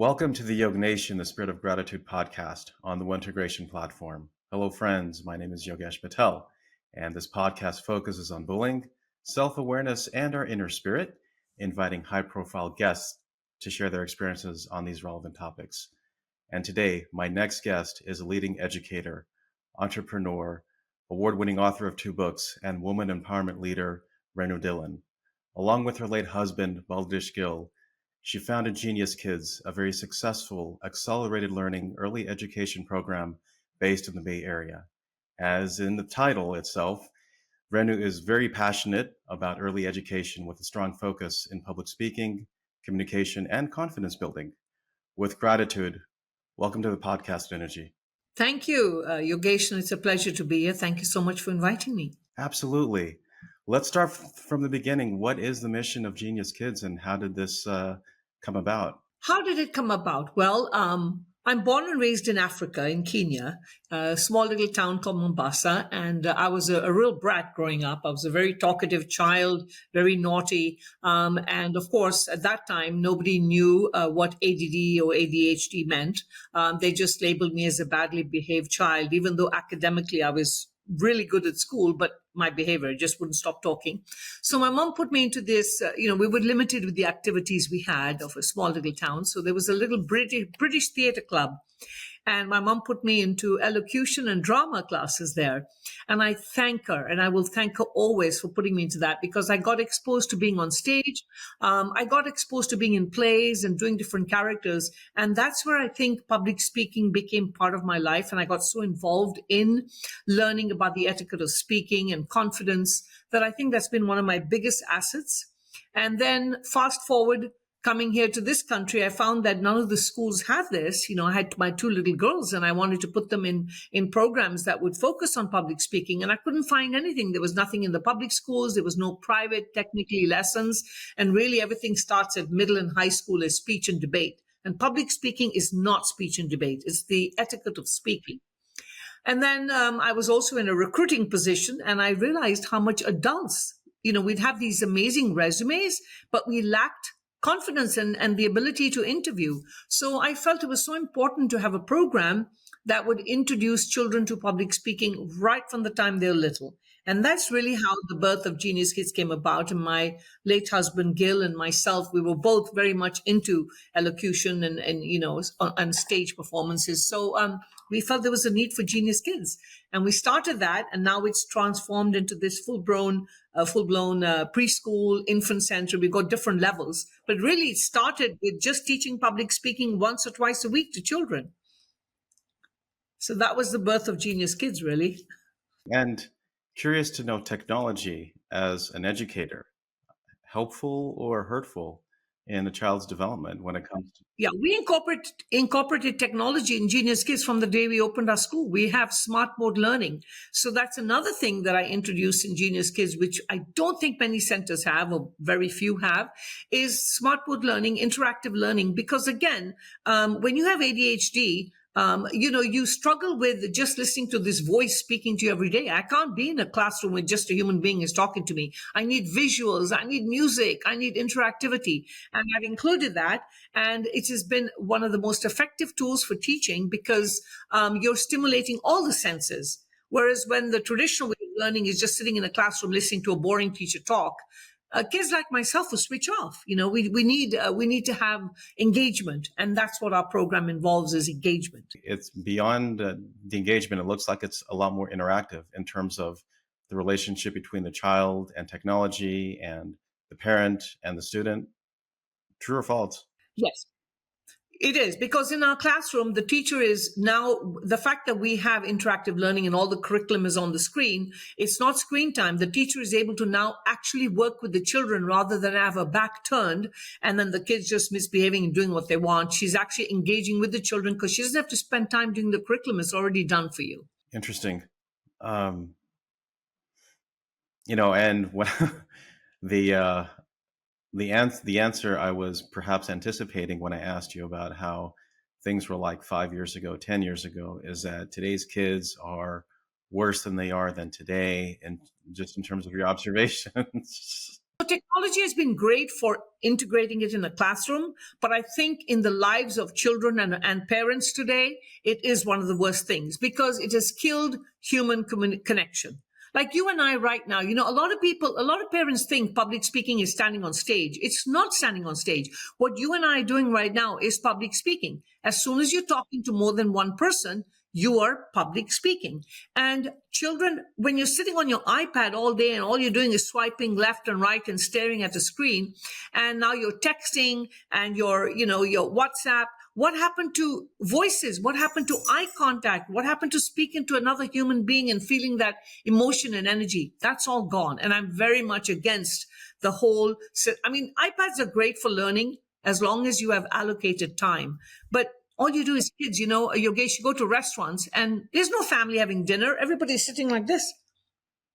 Welcome to the YoggNation, the Spirit of Gratitude podcast on the Integration platform. Hello, friends. My name is Yogesh Patel, and this podcast focuses on bullying, self-awareness, and our inner spirit, inviting high-profile guests to share their experiences on these relevant topics. And today, my next guest is a leading educator, entrepreneur, award-winning author of 2 books, and woman empowerment leader, Rennu Dhillon. Along with her late husband, Yogesh Gill, she founded Genius Kids, a very successful accelerated learning early education program based in the Bay Area. As in the title itself, Rennu is very passionate about early education with a strong focus in public speaking, communication, and confidence building. With gratitude, welcome to the podcast, Energy. Thank you, Yogesh. It's a pleasure to be here. Thank you so much for inviting me. Absolutely. Let's start from the beginning. What is the mission of Genius Kids and how did this come about? How did it come about? Well, I'm born and raised in Africa, in Kenya, a small little town called Mombasa. And I was a real brat growing up. I was a very talkative child, very naughty. And of course, at that time, nobody knew what ADD or ADHD meant. They just labeled me as a badly behaved child, even though academically I was really good at school, but my behavior just wouldn't stop talking. So my mom put me into this, we were limited with the activities we had of a small little town. So there was a little British theater club. And my mom put me into elocution and drama classes there. And I thank her, and I will thank her always for putting me into that, because I got exposed to being on stage. I got exposed to being in plays and doing different characters. And that's where I think public speaking became part of my life. And I got so involved in learning about the etiquette of speaking and confidence that I think that's been one of my biggest assets. And then fast forward, coming here to this country, I found that none of the schools had this. I had my 2 little girls and I wanted to put them in programs that would focus on public speaking. And I couldn't find anything. There was nothing in the public schools. There was no private technically lessons. And really everything starts at middle and high school as speech and debate. And public speaking is not speech and debate. It's the etiquette of speaking. And then I was also in a recruiting position and I realized how much adults, we'd have these amazing resumes, but we lacked confidence and the ability to interview. So I felt it was so important to have a program that would introduce children to public speaking right from the time they're little. And that's really how the birth of Genius Kids came about. And my late husband, Gil, and myself, we were both very much into elocution and stage performances. So we felt there was a need for Genius Kids. And we started that, and now it's transformed into this full-blown preschool, infant center. We've got different levels. But really, it started with just teaching public speaking once or twice a week to children. So that was the birth of Genius Kids, really. And curious to know, technology as an educator, helpful or hurtful in a child's development when it comes to... Yeah, we incorporated technology in Genius Kids from the day we opened our school. We have smart board learning. So that's another thing that I introduced in Genius Kids, which I don't think many centers have, or very few have, is smart board learning, interactive learning. Because again, when you have ADHD, you struggle with just listening to this voice speaking to you every day. I can't be in a classroom with just a human being is talking to me. I need visuals. I need music. I need interactivity. And I've included that. And it has been one of the most effective tools for teaching because you're stimulating all the senses. Whereas when the traditional way of learning is just sitting in a classroom listening to a boring teacher talk, kids like myself will switch off. We need to have engagement, and that's what our program involves, is engagement. It's beyond the engagement. It looks like it's a lot more interactive in terms of the relationship between the child and technology and the parent and the student. True or false? Yes. It is, because in our classroom, the teacher is now, the fact that we have interactive learning and all the curriculum is on the screen, it's not screen time. The teacher is able to now actually work with the children rather than have her back turned and then the kids just misbehaving and doing what they want. She's actually engaging with the children because she doesn't have to spend time doing the curriculum. It's already done for you. Interesting. And when the answer I was perhaps anticipating when I asked you about how things were like 5 years ago, 10 years ago, is that today's kids are worse than they are than today, and just in terms of your observations. technology has been great for integrating it in a classroom, but I think in the lives of children and parents today, it is one of the worst things because it has killed human connection. Like you and I right now, a lot of people, a lot of parents think public speaking is standing on stage. It's not standing on stage. What you and I are doing right now is public speaking. As soon as you're talking to more than one person, you are public speaking. And children, when you're sitting on your iPad all day and all you're doing is swiping left and right and staring at a screen, and now you're texting and your WhatsApp, what happened to voices? What happened to eye contact? What happened to speaking to another human being and feeling that emotion and energy? That's all gone. And I'm very much against the whole, iPads are great for learning as long as you have allocated time. But all you do is kids, Yogesh, you go to restaurants and there's no family having dinner. Everybody's sitting like this,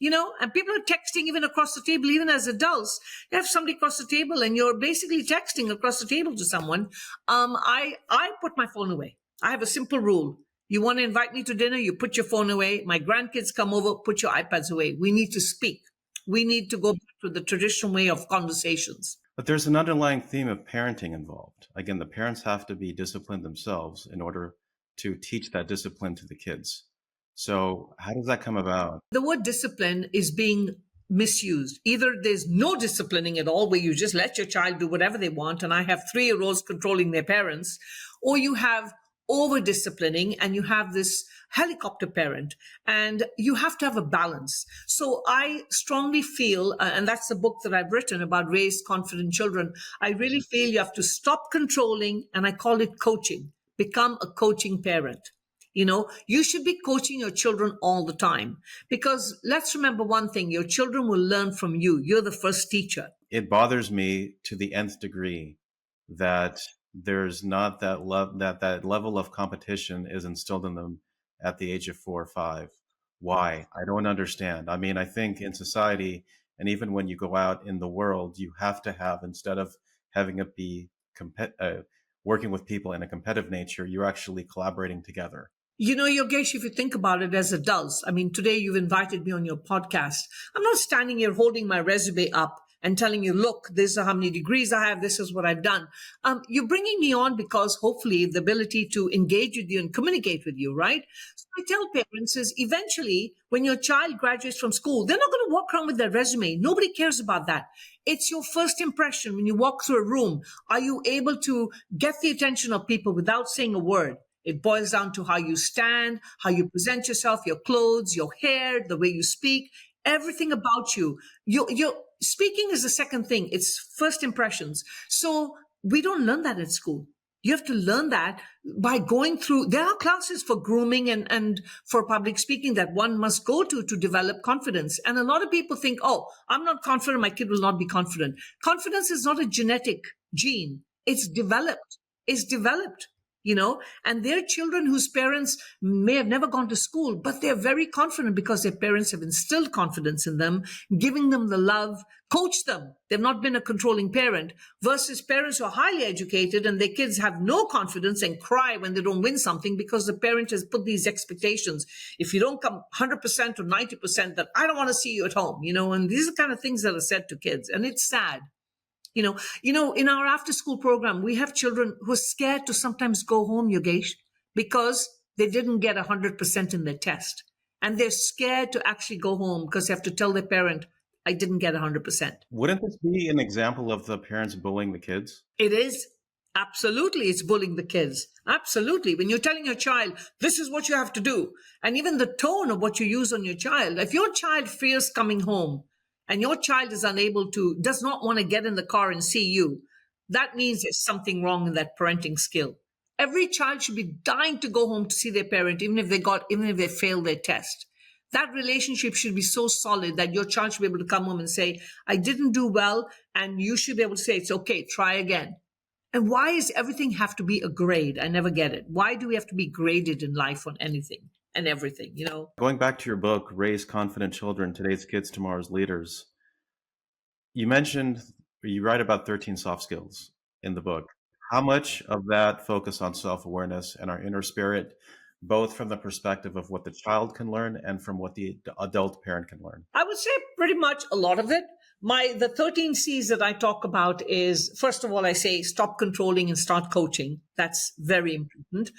and people are texting even across the table, even as adults. You have somebody across the table and you're basically texting across the table to someone. I put my phone away. I have a simple rule. You want to invite me to dinner, you put your phone away. My grandkids come over, put your iPads away. We need to speak. We need to go back to the traditional way of conversations. But there's an underlying theme of parenting involved. Again, the parents have to be disciplined themselves in order to teach that discipline to the kids. So how does that come about? The word discipline is being misused. Either there's no disciplining at all, where you just let your child do whatever they want, and I have 3-year-olds controlling their parents, or you have over disciplining and you have this helicopter parent, and you have to have a balance. So I strongly feel, and that's the book that I've written about raise confident children. I really feel you have to stop controlling, and I call it coaching. Become a coaching parent. You should be coaching your children all the time, because let's remember one thing, your children will learn from you. You're the first teacher. It bothers me to the nth degree that there's not that level of competition is instilled in them at the age of 4 or 5. Why? I don't understand. I think in society, and even when you go out in the world, you have to have, instead of having it be working with people in a competitive nature, you're actually collaborating together. Yogesh, if you think about it as adults, today you've invited me on your podcast. I'm not standing here holding my resume up and telling you, look, this is how many degrees I have, this is what I've done. You're bringing me on because hopefully the ability to engage with you and communicate with you, right? So I tell parents is eventually when your child graduates from school, they're not going to walk around with their resume. Nobody cares about that. It's your first impression when you walk through a room. Are you able to get the attention of people without saying a word? It boils down to how you stand, how you present yourself, your clothes, your hair, the way you speak, everything about you. Your speaking is the second thing. It's first impressions. So we don't learn that at school. You have to learn that by going through, there are classes for grooming and for public speaking that one must go to develop confidence. And a lot of people think, oh, I'm not confident, my kid will not be confident. Confidence is not a genetic gene. It's developed. And there are children whose parents may have never gone to school, but they're very confident because their parents have instilled confidence in them, giving them the love, coach them. They've not been a controlling parent, versus parents who are highly educated and their kids have no confidence and cry when they don't win something because the parent has put these expectations. If you don't come 100% or 90%, then I don't want to see you at home, and these are the kind of things that are said to kids. And it's sad. In our after school program, we have children who are scared to sometimes go home, Yogesh, because they didn't get 100% in their test. And they're scared to actually go home because they have to tell their parent, I didn't get 100%. Wouldn't this be an example of the parents bullying the kids? It is. Absolutely. It's bullying the kids. Absolutely. When you're telling your child, this is what you have to do. And even the tone of what you use on your child. If your child fears coming home, and your child does not want to get in the car and see you, that means there's something wrong in that parenting skill. Every child should be dying to go home to see their parent, even if they fail their test. That relationship should be so solid that your child should be able to come home and say, I didn't do well, and you should be able to say, it's okay, try again. And why does everything have to be a grade? I never get it. Why do we have to be graded in life on anything? And everything, Going back to your book, Raise Confident Children, Today's Kids, Tomorrow's Leaders, you write about 13 soft skills in the book. How much of that focus on self-awareness and our inner spirit both from the perspective of what the child can learn and from what the adult parent can learn? I would say pretty much a lot of it. The 13 C's that I talk about is, first of all, I say stop controlling and start coaching. That's very important.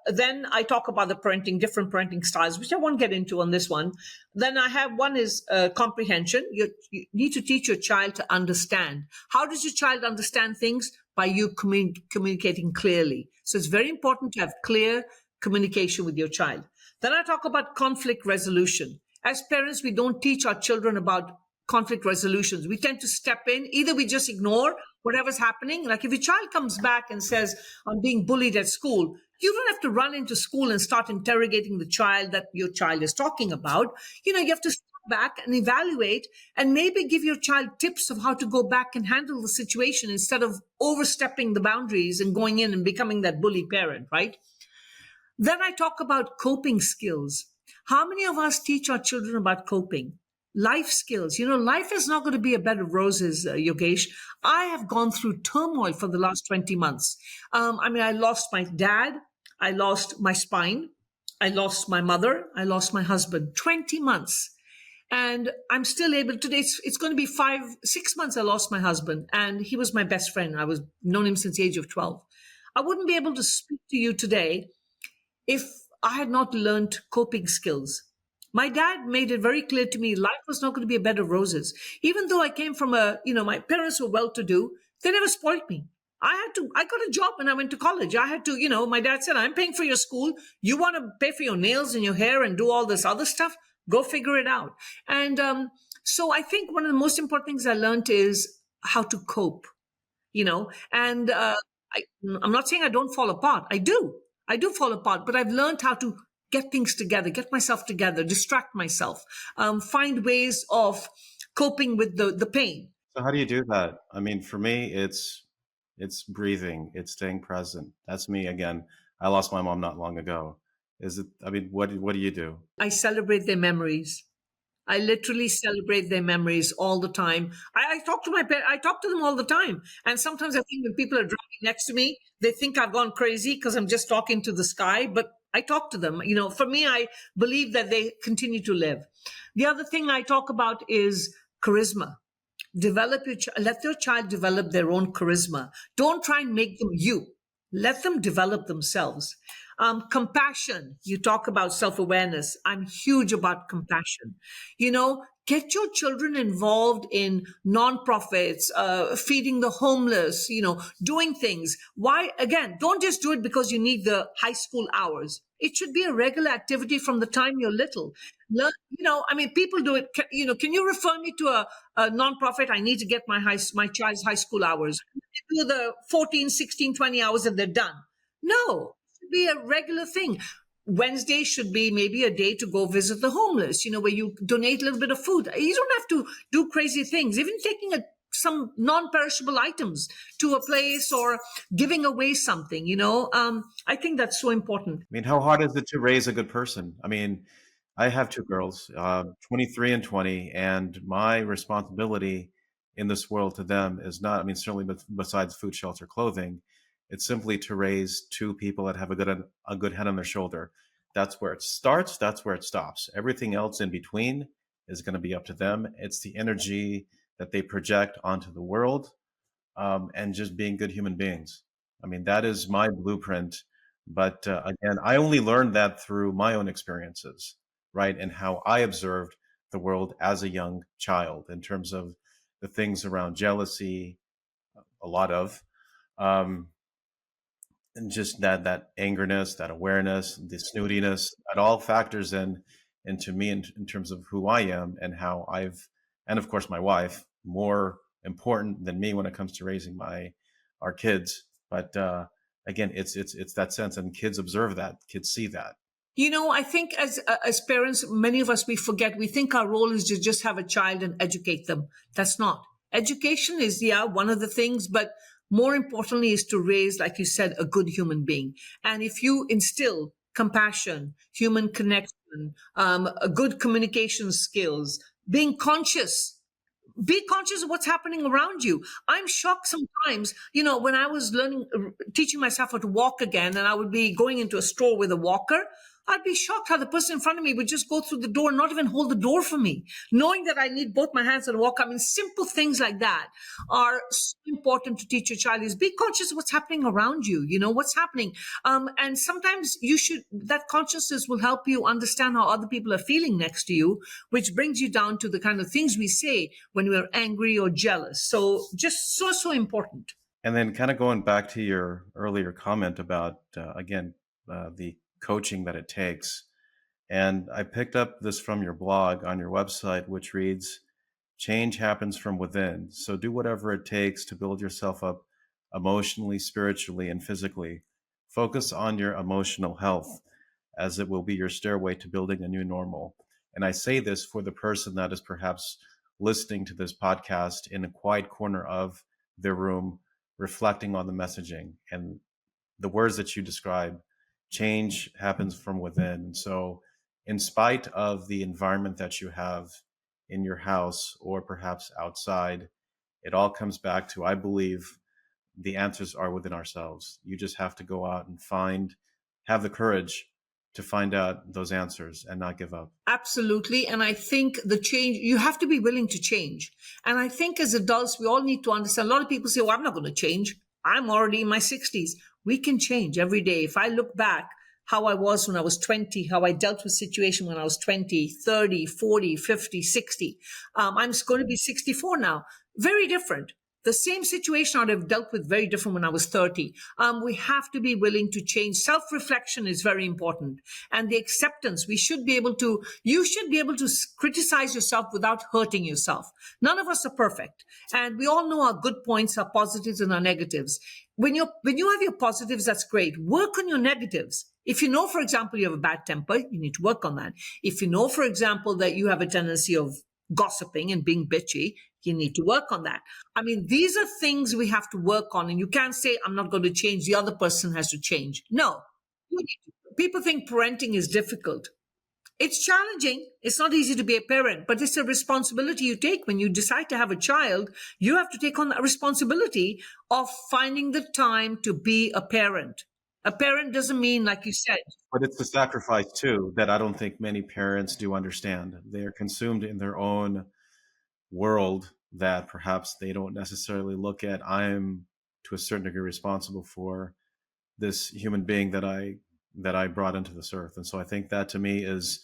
Then I talk about the different parenting styles, which I won't get into on this one. Then I have one is comprehension. You need to teach your child to understand. How does your child understand things? By you communicating clearly. So it's very important to have clear communication with your child. Then I talk about conflict resolution. As parents, we don't teach our children about conflict resolutions. We tend to step in. Either we just ignore whatever's happening. Like if your child comes back and says, I'm being bullied at school, you don't have to run into school and start interrogating the child that your child is talking about. You have to step back and evaluate and maybe give your child tips of how to go back and handle the situation instead of overstepping the boundaries and going in and becoming that bully parent, right? Then I talk about coping skills. How many of us teach our children about coping? Life skills. Life is not going to be a bed of roses, Yogesh. I have gone through turmoil for the last 20 months. I lost my dad. I lost my spine. I lost my mother. I lost my husband. 20 months. And I'm still able today. It's going to be 6 months I lost my husband. And he was my best friend. Known him since the age of 12. I wouldn't be able to speak to you today if I had not learned coping skills. My dad made it very clear to me life was not going to be a bed of roses. Even though I came from my parents were well-to-do, they never spoiled me. I got a job when I went to college. I had to, my dad said, I'm paying for your school. You want to pay for your nails and your hair and do all this other stuff? Go figure it out. And so I think one of the most important things I learned is how to cope, and I'm not saying I don't fall apart. I do fall apart, but I've learned how to get things together, get myself together, distract myself, find ways of coping with the pain. So how do you do that? I mean, for me, it's breathing, it's staying present. That's me again. I lost my mom not long ago. What do you do? I celebrate their memories. I literally celebrate their memories all the time. I talk to my parents. I talk to them all the time. And sometimes I think when people are driving next to me, they think I've gone crazy because I'm just talking to the sky. But I talk to them. For me, I believe that they continue to live. The other thing I talk about is charisma. Let your child develop their own charisma. Don't try and make them you. Let them develop themselves. Compassion. You talk about self-awareness. I'm huge about compassion. Get your children involved in nonprofits, feeding the homeless, doing things. Why? Again, don't just do it because you need the high school hours. It should be a regular activity from the time you're little. Learn, people do it. Can you refer me to a nonprofit? I need to get my child's high school hours. They do the 14, 16, 20 hours and they're done. No, it should be a regular thing. Wednesday should be maybe a day to go visit the homeless, where you donate a little bit of food. You don't have to do crazy things. Even taking some non-perishable items to a place or giving away something, I think that's so important. I mean, how hard is it to raise a good person? I mean, I have two girls, 23 and 20, and my responsibility in this world to them is not, certainly besides food, shelter, clothing, it's simply to raise two people that have a good head on their shoulder. That's where it starts. That's where it stops. Everything else in between is going to be up to them. It's the energy that they project onto the world, and just being good human beings. That is my blueprint. But again, I only learned that through my own experiences, right? And how I observed the world as a young child in terms of the things around jealousy, a lot of, and just that angerness, that awareness, the snootiness, that all factors into me in terms of who I am and how and of course my wife, more important than me when it comes to raising our kids. But again, it's that sense, and kids observe that, kids see that. I think as parents, many of us, we forget, we think our role is to just have a child and educate them. That's not. Education is, one of the things, but more importantly is to raise, like you said, a good human being. And if you instill compassion, human connection, a good communication skills, being conscious, Be conscious of what's happening around you. I'm shocked sometimes, when I was teaching myself how to walk again, and I would be going into a store with a walker. I'd be shocked how the person in front of me would just go through the door and not even hold the door for me, knowing that I need both my hands and walk. I mean, simple things like that are so important to teach your child. Is be conscious of what's happening around you. You know what's happening, and sometimes that consciousness will help you understand how other people are feeling next to you, which brings you down to the kind of things we say when we're angry or jealous. So just so important. And then kind of going back to your earlier comment about, the coaching that it takes. And I picked up this from your blog on your website, which reads, change happens from within. So do whatever it takes to build yourself up emotionally, spiritually, and physically. Focus on your emotional health, as it will be your stairway to building a new normal. And I say this for the person that is perhaps listening to this podcast in a quiet corner of their room, reflecting on the messaging and the words that you describe. Change happens from within. So in spite of the environment that you have in your house or perhaps outside, it all comes back to, I believe, the answers are within ourselves. You just have to go out and have the courage to find out those answers and not give up. Absolutely. And I think you have to be willing to change. And I think as adults, we all need to understand. A lot of people say, well, I'm not going to change. I'm already in my 60s. We can change every day. If I look back how I was when I was 20, how I dealt with situation when I was 20, 30, 40, 50, 60. I'm going to be 64 now. Very different. The same situation I'd have dealt with very different when I was 30. We have to be willing to change. Self-reflection is very important. And the acceptance, you should be able to criticize yourself without hurting yourself. None of us are perfect. And we all know our good points, our positives and our negatives. When you have your positives, that's great. Work on your negatives. If you know, for example, you have a bad temper, you need to work on that. If you know, for example, that you have a tendency of gossiping and being bitchy, you need to work on that. I mean, these are things we have to work on. And you can't say, I'm not going to change. The other person has to change. No. People think parenting is difficult. It's challenging. It's not easy to be a parent, but it's a responsibility you take. When you decide to have a child, you have to take on that responsibility of finding the time to be a parent. A parent doesn't mean, like you said. But it's the sacrifice, too, that I don't think many parents do understand. They're consumed in their own world that perhaps they don't necessarily look at. I'm, to a certain degree, responsible for this human being that I brought into this earth. And so I think that, to me, is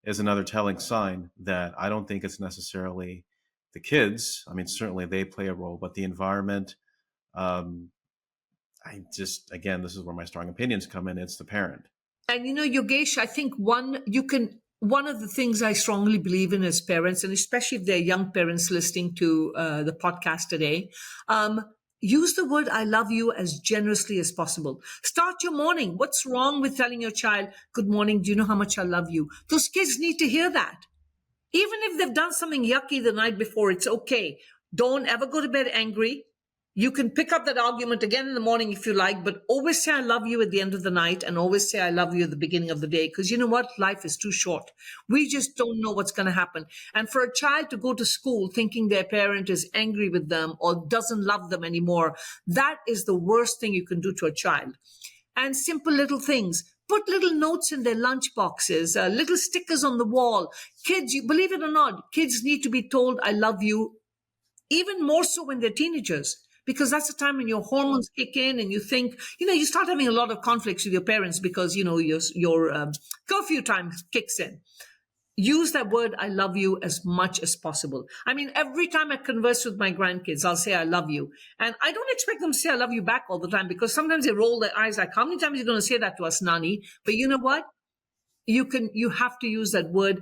another telling sign that I don't think it's necessarily the kids. I mean, certainly they play a role, but the environment, again, this is where my strong opinions come in. It's the parent. And Yogesh, I think one of the things I strongly believe in as parents, and especially if they're young parents listening to the podcast today, use the word I love you as generously as possible. Start your morning. What's wrong with telling your child, good morning, do you know how much I love you? Those kids need to hear that. Even if they've done something yucky the night before, it's okay. Don't ever go to bed angry. You can pick up that argument again in the morning if you like, but always say I love you at the end of the night and always say I love you at the beginning of the day. Because you know what? Life is too short. We just don't know what's going to happen. And for a child to go to school thinking their parent is angry with them or doesn't love them anymore, that is the worst thing you can do to a child. And simple little things. Put little notes in their lunch boxes, little stickers on the wall. Kids, you believe it or not, kids need to be told I love you, even more so when they're teenagers. Because that's the time when your hormones kick in and you think, you start having a lot of conflicts with your parents because, your curfew time kicks in. Use that word, I love you, as much as possible. I mean, every time I converse with my grandkids, I'll say, I love you. And I don't expect them to say, I love you back all the time because sometimes they roll their eyes like, how many times are you going to say that to us, Nani? But you know what? You have to use that word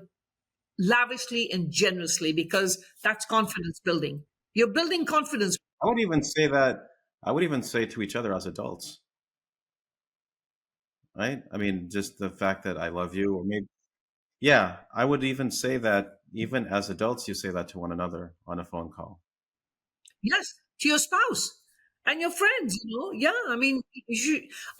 lavishly and generously because that's confidence building. You're building confidence. I would even say to each other as adults, right? I mean, just the fact that I love you, or maybe, yeah, I would even say that even as adults, you say that to one another on a phone call. Yes, to your spouse and your friends, Yeah, I mean,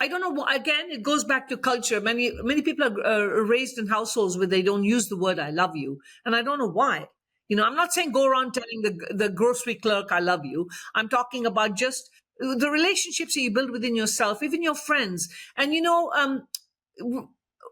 I don't know. Again, it goes back to culture. Many people are raised in households where they don't use the word I love you. And I don't know why. I'm not saying go around telling the grocery clerk, I love you. I'm talking about just the relationships that you build within yourself, even your friends. And,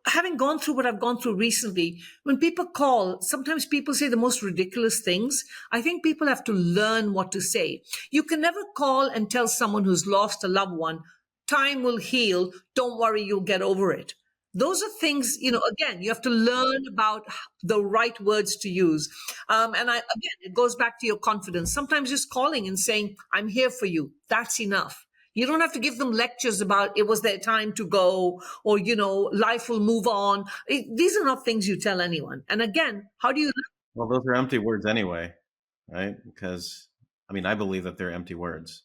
having gone through what I've gone through recently, when people call, sometimes people say the most ridiculous things. I think people have to learn what to say. You can never call and tell someone who's lost a loved one, time will heal. Don't worry, you'll get over it. Those are things, again, you have to learn about the right words to use. Again, it goes back to your confidence. Sometimes just calling and saying, I'm here for you. That's enough. You don't have to give them lectures about it was their time to go or, life will move on. These are not things you tell anyone. And again, how do you? Well, those are empty words anyway, right? Because, I believe that they're empty words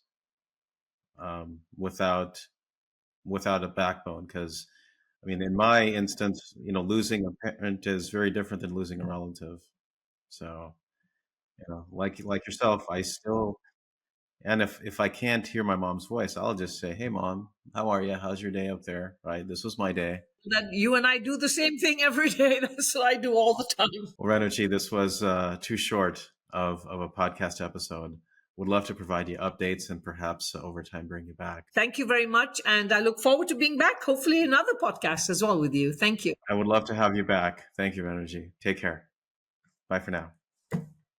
without a backbone. Because, in my instance, losing a parent is very different than losing a relative. So, like yourself, I still, and if I can't hear my mom's voice, I'll just say, "Hey, mom, how are you? How's your day up there?" Right? This was my day. That you and I do the same thing every day. That's what I do all the time. Well, Renucci, this was too short of a podcast episode. Would love to provide you updates and perhaps over time bring you back. Thank you very much. And I look forward to being back, hopefully another podcast as well with you. Thank you. I would love to have you back. Thank you, Renucci. Take care. Bye for now.